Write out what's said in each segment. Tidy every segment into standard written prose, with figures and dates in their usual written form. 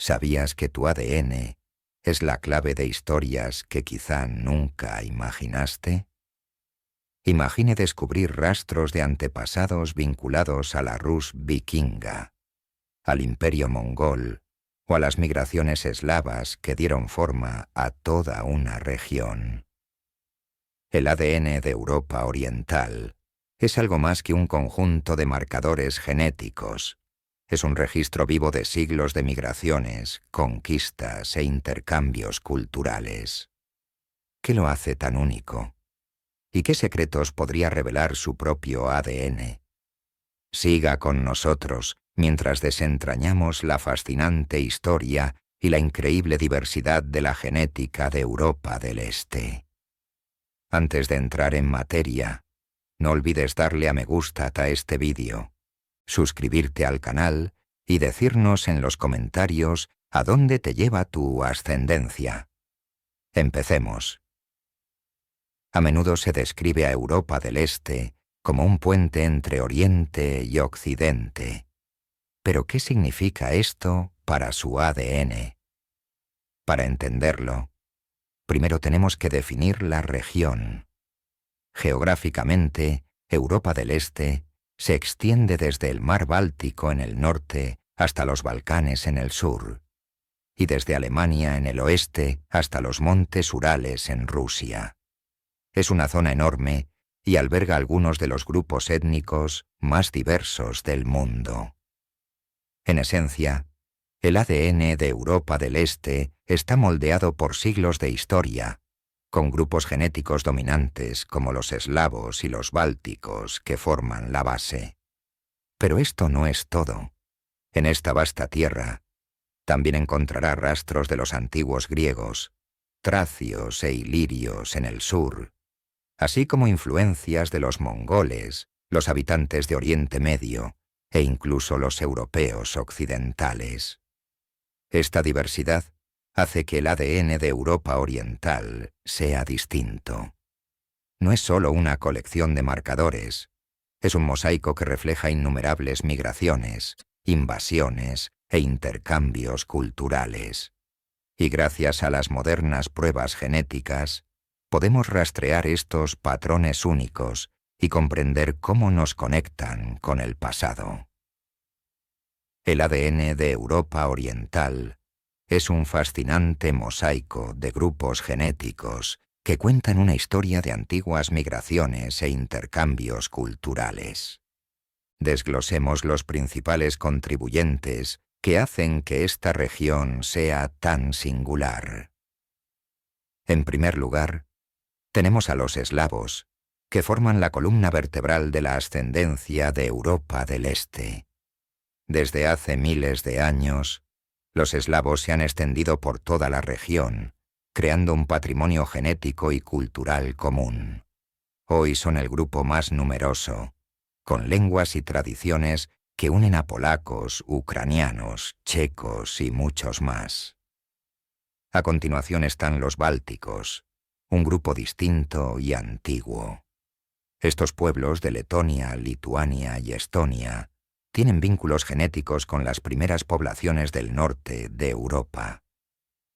¿Sabías que tu ADN es la clave de historias que quizá nunca imaginaste? Imagine descubrir rastros de antepasados vinculados a la Rus vikinga, al Imperio mongol o a las migraciones eslavas que dieron forma a toda una región. El ADN de Europa Oriental es algo más que un conjunto de marcadores genéticos. Es un registro vivo de siglos de migraciones, conquistas e intercambios culturales. ¿Qué lo hace tan único? ¿Y qué secretos podría revelar su propio ADN? Siga con nosotros mientras desentrañamos la fascinante historia y la increíble diversidad de la genética de Europa del Este. Antes de entrar en materia, no olvides darle a me gusta a este vídeo, suscribirte al canal y decirnos en los comentarios a dónde te lleva tu ascendencia. Empecemos. A menudo se describe a Europa del Este como un puente entre Oriente y Occidente. ¿Pero qué significa esto para su ADN? Para entenderlo, primero tenemos que definir la región. Geográficamente, Europa del Este se extiende desde el mar Báltico en el norte hasta los Balcanes en el sur, y desde Alemania en el oeste hasta los montes Urales en Rusia. Es una zona enorme y alberga algunos de los grupos étnicos más diversos del mundo. En esencia, el ADN de Europa del Este está moldeado por siglos de historia, con grupos genéticos dominantes como los eslavos y los bálticos que forman la base. Pero esto no es todo. En esta vasta tierra, también encontrará rastros de los antiguos griegos, tracios e ilirios en el sur, así como influencias de los mongoles, los habitantes de Oriente Medio e incluso los europeos occidentales. Esta diversidad hace que el ADN de Europa Oriental sea distinto. No es solo una colección de marcadores, es un mosaico que refleja innumerables migraciones, invasiones e intercambios culturales. Y gracias a las modernas pruebas genéticas, podemos rastrear estos patrones únicos y comprender cómo nos conectan con el pasado. El ADN de Europa Oriental es un fascinante mosaico de grupos genéticos que cuentan una historia de antiguas migraciones e intercambios culturales. Desglosemos los principales contribuyentes que hacen que esta región sea tan singular. En primer lugar, tenemos a los eslavos, que forman la columna vertebral de la ascendencia de Europa del Este. Desde hace miles de años, los eslavos se han extendido por toda la región, creando un patrimonio genético y cultural común. Hoy son el grupo más numeroso, con lenguas y tradiciones que unen a polacos, ucranianos, checos y muchos más. A continuación están los bálticos, un grupo distinto y antiguo. Estos pueblos de Letonia, Lituania y Estonia tienen vínculos genéticos con las primeras poblaciones del norte de Europa.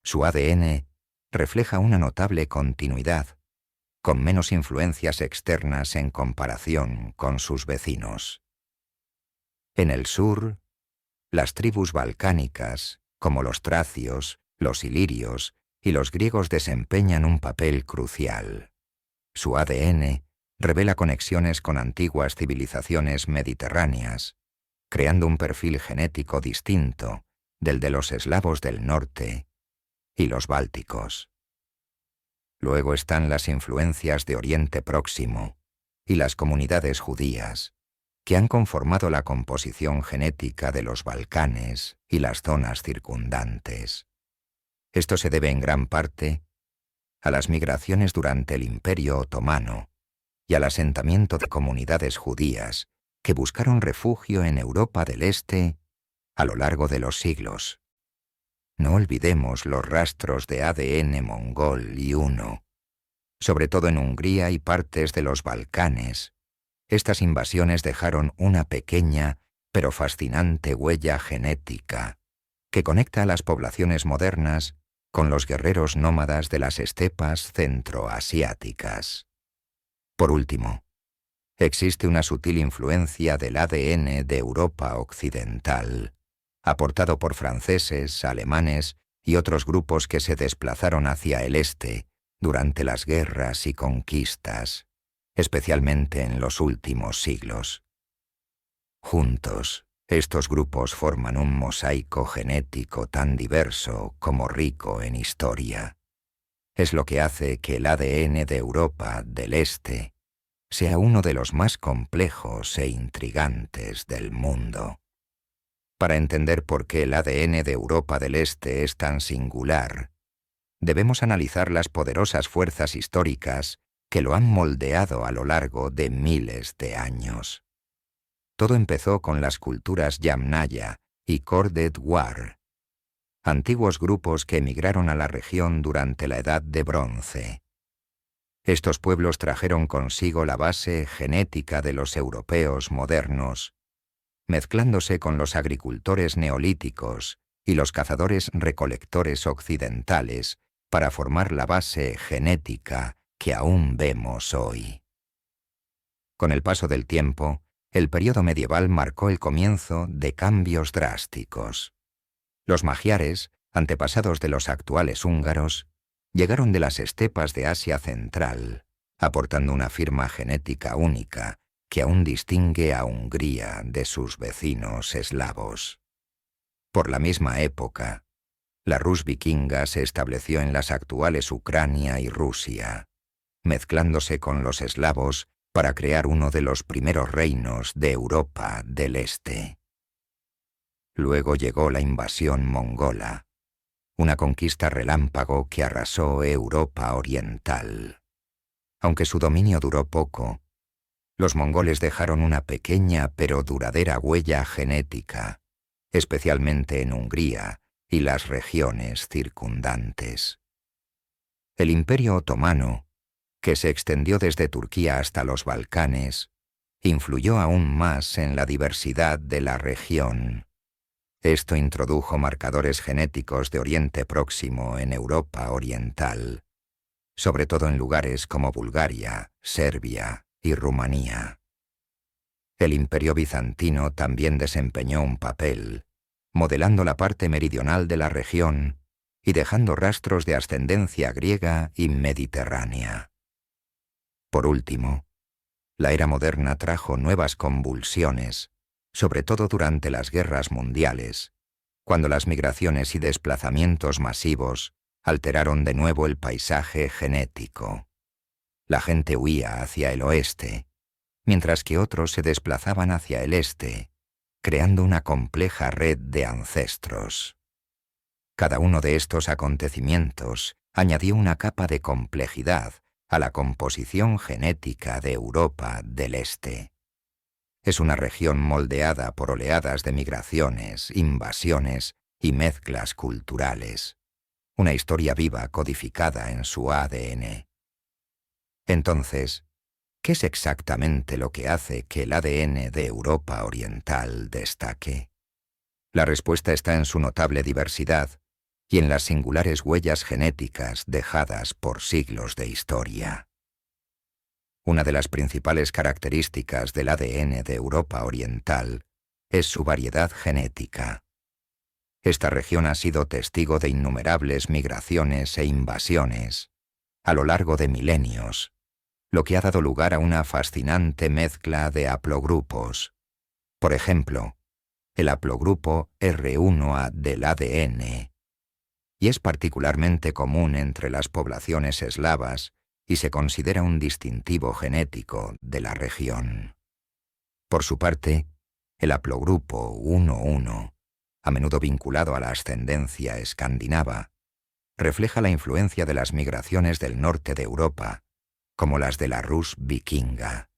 Su ADN refleja una notable continuidad, con menos influencias externas en comparación con sus vecinos. En el sur, las tribus balcánicas, como los tracios, los ilirios y los griegos desempeñan un papel crucial. Su ADN revela conexiones con antiguas civilizaciones mediterráneas, creando un perfil genético distinto del de los eslavos del norte y los bálticos. Luego están las influencias de Oriente Próximo y las comunidades judías, que han conformado la composición genética de los Balcanes y las zonas circundantes. Esto se debe en gran parte a las migraciones durante el Imperio Otomano y al asentamiento de comunidades judías que buscaron refugio en Europa del Este a lo largo de los siglos. No olvidemos los rastros de ADN mongol y huno. Sobre todo en Hungría y partes de los Balcanes, estas invasiones dejaron una pequeña pero fascinante huella genética que conecta a las poblaciones modernas con los guerreros nómadas de las estepas centroasiáticas. Por último, existe una sutil influencia del ADN de Europa occidental, aportado por franceses, alemanes y otros grupos que se desplazaron hacia el este durante las guerras y conquistas, especialmente en los últimos siglos. Juntos, estos grupos forman un mosaico genético tan diverso como rico en historia. Es lo que hace que el ADN de Europa del Este sea uno de los más complejos e intrigantes del mundo. Para entender por qué el ADN de Europa del Este es tan singular, debemos analizar las poderosas fuerzas históricas que lo han moldeado a lo largo de miles de años. Todo empezó con las culturas Yamnaya y Khor-Dedwar, antiguos grupos que emigraron a la región durante la Edad de Bronce. Estos pueblos trajeron consigo la base genética de los europeos modernos, mezclándose con los agricultores neolíticos y los cazadores-recolectores occidentales para formar la base genética que aún vemos hoy. Con el paso del tiempo, el período medieval marcó el comienzo de cambios drásticos. Los magiares, antepasados de los actuales húngaros, llegaron de las estepas de Asia Central, aportando una firma genética única que aún distingue a Hungría de sus vecinos eslavos. Por la misma época, la Rus vikinga se estableció en las actuales Ucrania y Rusia, mezclándose con los eslavos para crear uno de los primeros reinos de Europa del Este. Luego llegó la invasión mongola, una conquista relámpago que arrasó Europa oriental. Aunque su dominio duró poco, los mongoles dejaron una pequeña pero duradera huella genética, especialmente en Hungría y las regiones circundantes. El Imperio Otomano, que se extendió desde Turquía hasta los Balcanes, influyó aún más en la diversidad de la región. Esto introdujo marcadores genéticos de Oriente Próximo en Europa oriental, sobre todo en lugares como Bulgaria, Serbia y Rumanía. El Imperio bizantino también desempeñó un papel, modelando la parte meridional de la región y dejando rastros de ascendencia griega y mediterránea. Por último, la era moderna trajo nuevas convulsiones, sobre todo durante las guerras mundiales, cuando las migraciones y desplazamientos masivos alteraron de nuevo el paisaje genético. La gente huía hacia el oeste, mientras que otros se desplazaban hacia el este, creando una compleja red de ancestros. Cada uno de estos acontecimientos añadió una capa de complejidad a la composición genética de Europa del Este. Es una región moldeada por oleadas de migraciones, invasiones y mezclas culturales. Una historia viva codificada en su ADN. Entonces, ¿qué es exactamente lo que hace que el ADN de Europa Oriental destaque? La respuesta está en su notable diversidad y en las singulares huellas genéticas dejadas por siglos de historia. Una de las principales características del ADN de Europa Oriental es su variedad genética. Esta región ha sido testigo de innumerables migraciones e invasiones a lo largo de milenios, lo que ha dado lugar a una fascinante mezcla de haplogrupos. Por ejemplo, el haplogrupo R1A del ADN, y es particularmente común entre las poblaciones eslavas y se considera un distintivo genético de la región. Por su parte, el haplogrupo 1,1, a menudo vinculado a la ascendencia escandinava, refleja la influencia de las migraciones del norte de Europa, como las de la Rus vikinga.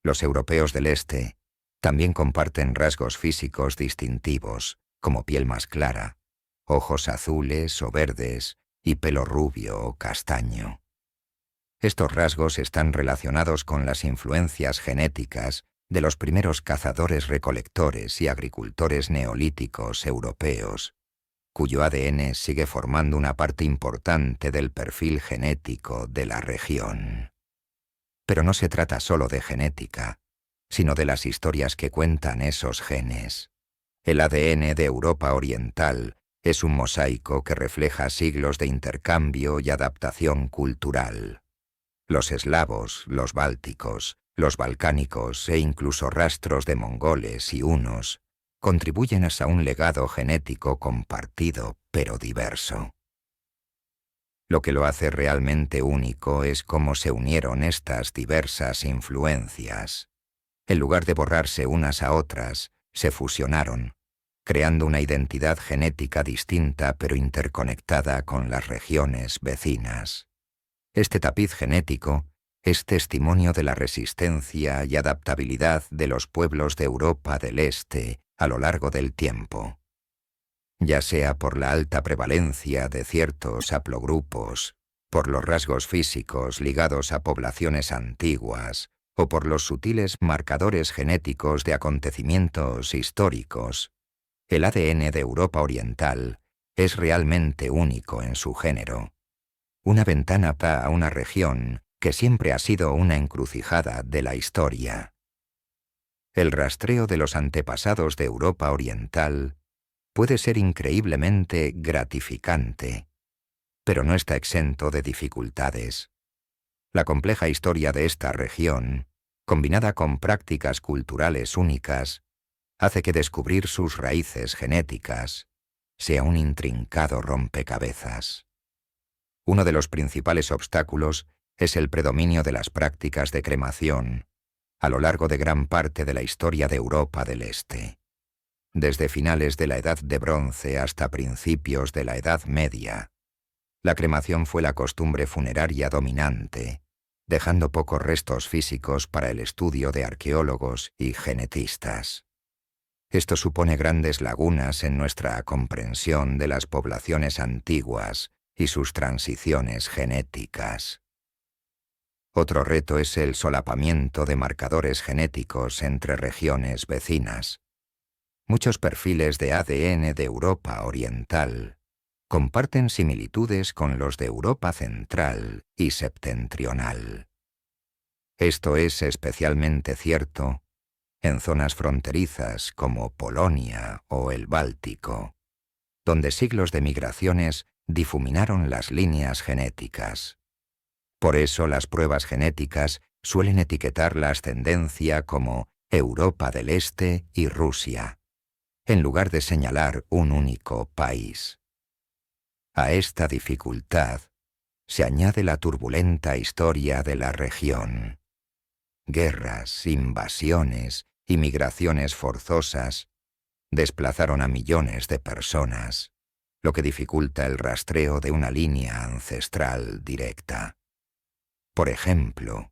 Los europeos del este también comparten rasgos físicos distintivos, como piel más clara, ojos azules o verdes y pelo rubio o castaño. Estos rasgos están relacionados con las influencias genéticas de los primeros cazadores-recolectores y agricultores neolíticos europeos, cuyo ADN sigue formando una parte importante del perfil genético de la región. Pero no se trata solo de genética, sino de las historias que cuentan esos genes. El ADN de Europa Oriental es un mosaico que refleja siglos de intercambio y adaptación cultural. Los eslavos, los bálticos, los balcánicos e incluso rastros de mongoles y hunos contribuyen a un legado genético compartido pero diverso. Lo que lo hace realmente único es cómo se unieron estas diversas influencias. En lugar de borrarse unas a otras, se fusionaron, creando una identidad genética distinta pero interconectada con las regiones vecinas. Este tapiz genético es testimonio de la resistencia y adaptabilidad de los pueblos de Europa del Este a lo largo del tiempo. Ya sea por la alta prevalencia de ciertos haplogrupos, por los rasgos físicos ligados a poblaciones antiguas, o por los sutiles marcadores genéticos de acontecimientos históricos, el ADN de Europa Oriental es realmente único en su género. Una ventana a una región que siempre ha sido una encrucijada de la historia. El rastreo de los antepasados de Europa Oriental puede ser increíblemente gratificante, pero no está exento de dificultades. La compleja historia de esta región, combinada con prácticas culturales únicas, hace que descubrir sus raíces genéticas sea un intrincado rompecabezas. Uno de los principales obstáculos es el predominio de las prácticas de cremación a lo largo de gran parte de la historia de Europa del Este. Desde finales de la Edad de Bronce hasta principios de la Edad Media, la cremación fue la costumbre funeraria dominante, dejando pocos restos físicos para el estudio de arqueólogos y genetistas. Esto supone grandes lagunas en nuestra comprensión de las poblaciones antiguas y sus transiciones genéticas. Otro reto es el solapamiento de marcadores genéticos entre regiones vecinas. Muchos perfiles de ADN de Europa Oriental comparten similitudes con los de Europa Central y Septentrional. Esto es especialmente cierto en zonas fronterizas como Polonia o el Báltico, donde siglos de migraciones difuminaron las líneas genéticas. Por eso las pruebas genéticas suelen etiquetar la ascendencia como Europa del Este y Rusia, en lugar de señalar un único país. A esta dificultad se añade la turbulenta historia de la región. Guerras, invasiones y migraciones forzosas desplazaron a millones de personas, lo que dificulta el rastreo de una línea ancestral directa. Por ejemplo,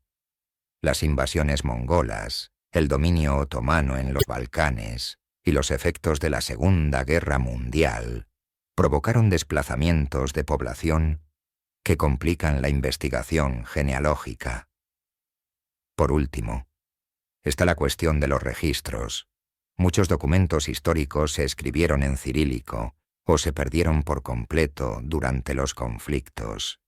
las invasiones mongolas, el dominio otomano en los Balcanes y los efectos de la Segunda Guerra Mundial provocaron desplazamientos de población que complican la investigación genealógica. Por último, está la cuestión de los registros. Muchos documentos históricos se escribieron en cirílico o se perdieron por completo durante los conflictos.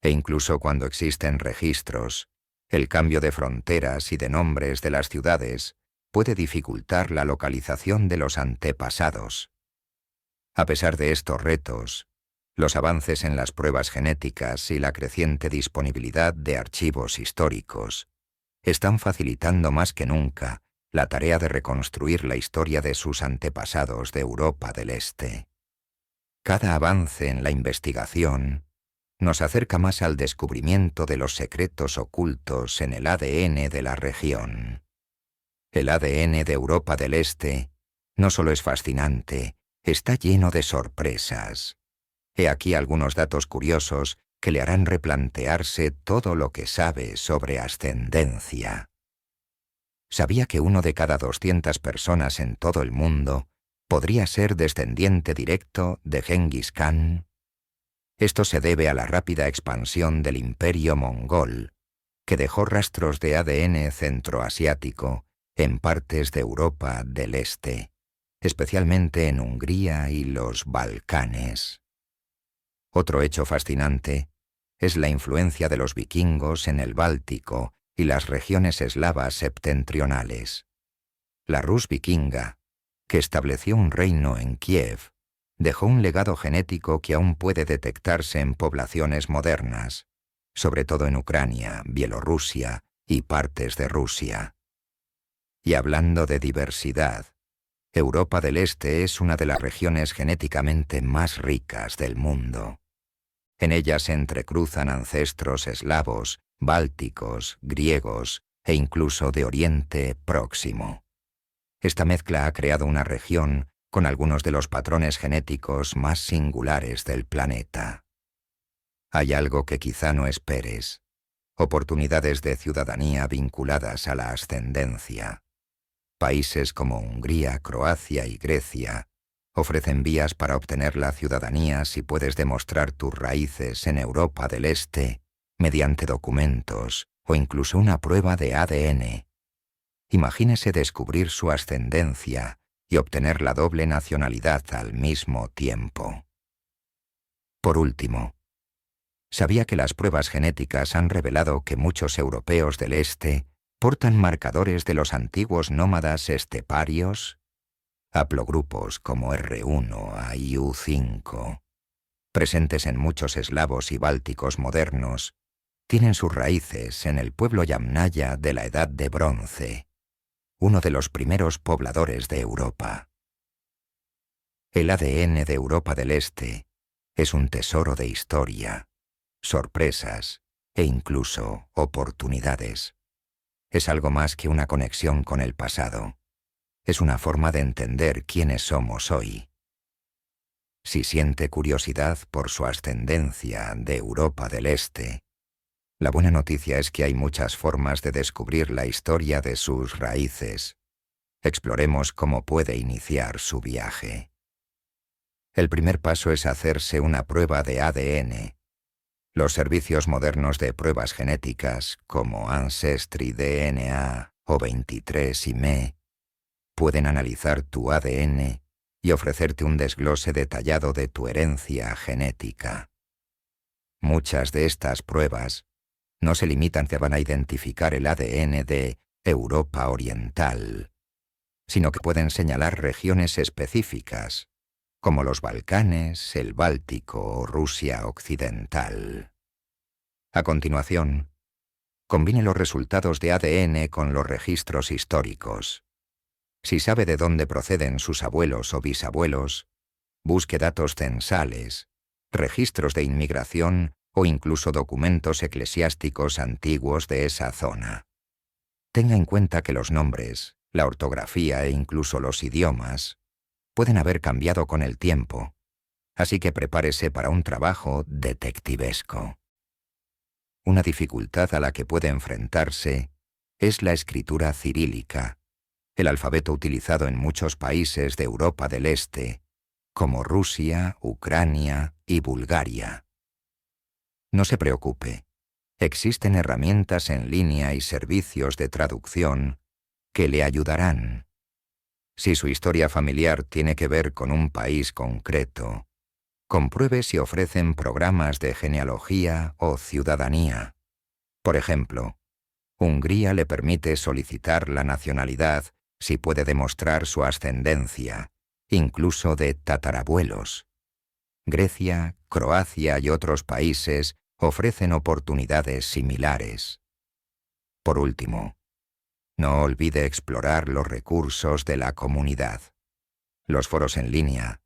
E incluso cuando existen registros, el cambio de fronteras y de nombres de las ciudades puede dificultar la localización de los antepasados. A pesar de estos retos, los avances en las pruebas genéticas y la creciente disponibilidad de archivos históricos están facilitando más que nunca la tarea de reconstruir la historia de sus antepasados de Europa del Este. Cada avance en la investigación nos acerca más al descubrimiento de los secretos ocultos en el ADN de la región. El ADN de Europa del Este no solo es fascinante, está lleno de sorpresas. He aquí algunos datos curiosos que le harán replantearse todo lo que sabe sobre ascendencia. ¿Sabía que 1 de cada 200 personas en todo el mundo podría ser descendiente directo de Gengis Khan? Esto se debe a la rápida expansión del imperio mongol, que dejó rastros de ADN centroasiático en partes de Europa del Este, especialmente en Hungría y los Balcanes. Otro hecho fascinante es la influencia de los vikingos en el Báltico y las regiones eslavas septentrionales. La Rus vikinga, que estableció un reino en Kiev, dejó un legado genético que aún puede detectarse en poblaciones modernas, sobre todo en Ucrania, Bielorrusia y partes de Rusia. Y hablando de diversidad, Europa del Este es una de las regiones genéticamente más ricas del mundo. En ella se entrecruzan ancestros eslavos, bálticos, griegos e incluso de Oriente Próximo. Esta mezcla ha creado una región con algunos de los patrones genéticos más singulares del planeta. Hay algo que quizá no esperes: oportunidades de ciudadanía vinculadas a la ascendencia. Países como Hungría, Croacia y Grecia ofrecen vías para obtener la ciudadanía si puedes demostrar tus raíces en Europa del Este mediante documentos o incluso una prueba de ADN. Imagínese descubrir su ascendencia y obtener la doble nacionalidad al mismo tiempo. Por último, ¿sabía que las pruebas genéticas han revelado que muchos europeos del Este portan marcadores de los antiguos nómadas esteparios? Haplogrupos como R1 a IU5, presentes en muchos eslavos y bálticos modernos, tienen sus raíces en el pueblo Yamnaya de la Edad de Bronce, uno de los primeros pobladores de Europa. El ADN de Europa del Este es un tesoro de historia, sorpresas e incluso oportunidades. Es algo más que una conexión con el pasado. Es una forma de entender quiénes somos hoy. Si siente curiosidad por su ascendencia de Europa del Este, la buena noticia es que hay muchas formas de descubrir la historia de sus raíces. Exploremos cómo puede iniciar su viaje. El primer paso es hacerse una prueba de ADN. Los servicios modernos de pruebas genéticas, como Ancestry DNA o 23andMe, pueden analizar tu ADN y ofrecerte un desglose detallado de tu herencia genética. Muchas de estas pruebas no se limitan a identificar el ADN de Europa Oriental, sino que pueden señalar regiones específicas, como los Balcanes, el Báltico o Rusia Occidental. A continuación, combine los resultados de ADN con los registros históricos. Si sabe de dónde proceden sus abuelos o bisabuelos, busque datos censales, registros de inmigración o incluso documentos eclesiásticos antiguos de esa zona. Tenga en cuenta que los nombres, la ortografía e incluso los idiomas pueden haber cambiado con el tiempo, así que prepárese para un trabajo detectivesco. Una dificultad a la que puede enfrentarse es la escritura cirílica, el alfabeto utilizado en muchos países de Europa del Este, como Rusia, Ucrania y Bulgaria. No se preocupe, existen herramientas en línea y servicios de traducción que le ayudarán. Si su historia familiar tiene que ver con un país concreto, compruebe si ofrecen programas de genealogía o ciudadanía. Por ejemplo, Hungría le permite solicitar la nacionalidad si puede demostrar su ascendencia, incluso de tatarabuelos. Grecia, Croacia y otros países ofrecen oportunidades similares. Por último, no olvide explorar los recursos de la comunidad. Los foros en línea,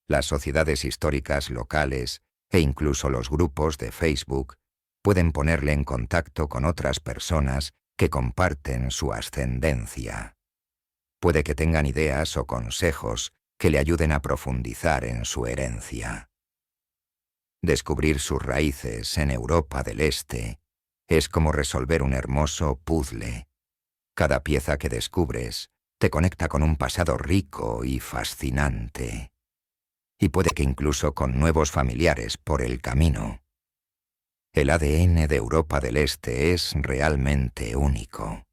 las sociedades históricas locales e incluso los grupos de Facebook pueden ponerle en contacto con otras personas que comparten su ascendencia. Puede que tengan ideas o consejos que le ayuden a profundizar en su herencia. Descubrir sus raíces en Europa del Este es como resolver un hermoso puzzle. Cada pieza que descubres te conecta con un pasado rico y fascinante. Y puede que incluso con nuevos familiares por el camino. El ADN de Europa del Este es realmente único.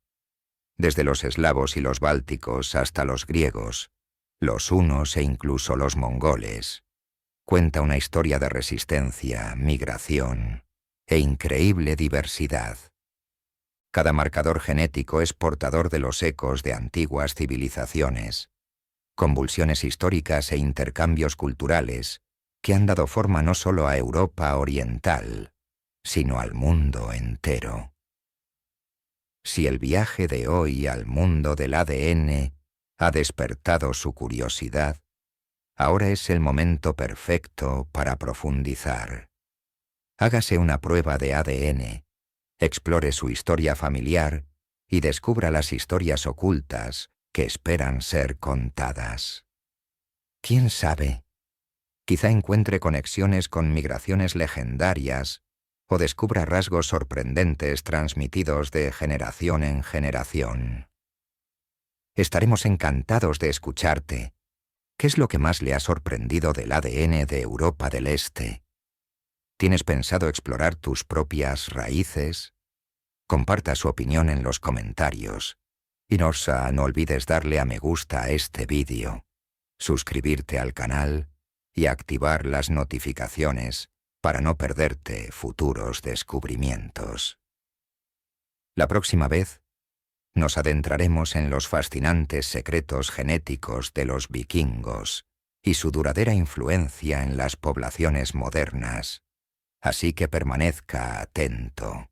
desde los eslavos y los bálticos hasta los griegos, los hunos e incluso los mongoles. Cuenta una historia de resistencia, migración e increíble diversidad. Cada marcador genético es portador de los ecos de antiguas civilizaciones, convulsiones históricas e intercambios culturales que han dado forma no solo a Europa oriental, sino al mundo entero. Si el viaje de hoy al mundo del ADN ha despertado su curiosidad, ahora es el momento perfecto para profundizar. Hágase una prueba de ADN, explore su historia familiar y descubra las historias ocultas que esperan ser contadas. ¿Quién sabe? Quizá encuentre conexiones con migraciones legendarias o descubra rasgos sorprendentes transmitidos de generación en generación. Estaremos encantados de escucharte. ¿Qué es lo que más le ha sorprendido del ADN de Europa del Este? ¿Tienes pensado explorar tus propias raíces? Comparta su opinión en los comentarios. Y no olvides darle a me gusta a este vídeo, suscribirte al canal y activar las notificaciones para no perderte futuros descubrimientos. La próxima vez nos adentraremos en los fascinantes secretos genéticos de los vikingos y su duradera influencia en las poblaciones modernas. Así que permanezca atento.